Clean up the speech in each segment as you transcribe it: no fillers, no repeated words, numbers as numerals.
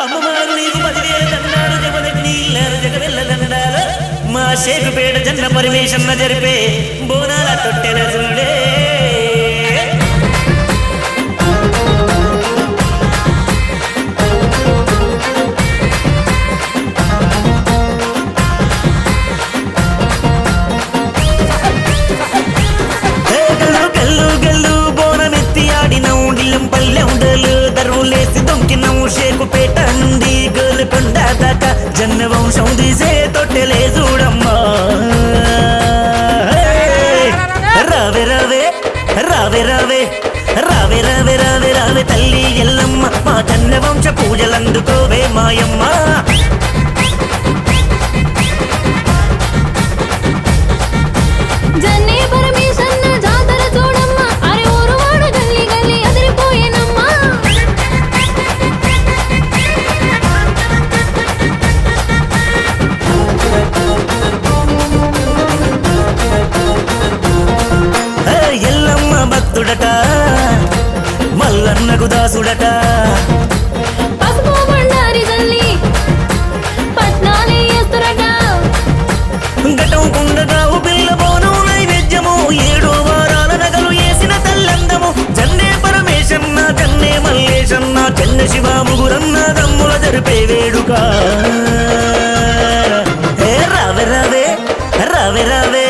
అమ్మవారు నీకు 10,000 దండాలు జపదగ్ని ఇల్లారు జగమెల్ల దండాలు మా షేకుపేట జన్న పరమేశన్న జరిపే బోనాల తొట్టెల చూడే షేకుపేట నుండి గోల్కొండ దాకా జన్న వంశం తీసే తొట్టెలే చూడమ్మా రావే రావే రావే రావే రావే రావే రావే రావే తల్లి ఎల్లమ్మ మా జన్న వంశ పూజలందుకోవే మాయమ్మ భక్తుడట మల్లన్నకు దాసుడట గటం కుండగావు పిల్ల బోనం నైవేద్యము 7 వారాల నగలు వేసిన తల్లందము జన్నే పరమేశన్న జన్నే మల్లేశన్న చెన్న శివ ముగురన్న దమ్ముల జరిపే వేడుక రావే రావే రావే రావే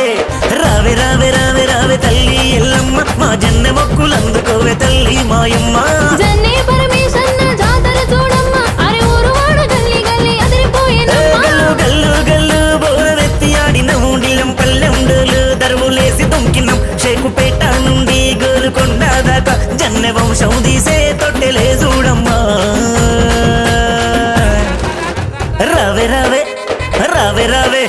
రావే రావే రావే రావే తల్లి ఎల్లమ్మ మా జన్న మొక్కులందుకోవే తల్లి మాయమ్మ జన్నే పరమేశన్న జాతర చూడమ్మ అరే ఊరువాడు గల్లి గల్లి అదిరిపోయేనమ్మ గల్లు గల్లు బోరవెత్తి ఆడిన ఊడిలం పల్లెండులు దరువులేసి దొంకినం షేకుపేట నుండి గోల్కొండ దాకా జన్న వంశం తీసే తొట్టెలే చూడమ్మా రావే రావే రావే రావే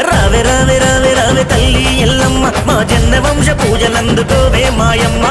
రావే రావే రావే రావే తల్లి ఎల్లమ్మ మా జన్న వంశ పూజలందుకోవే మాయమ్మ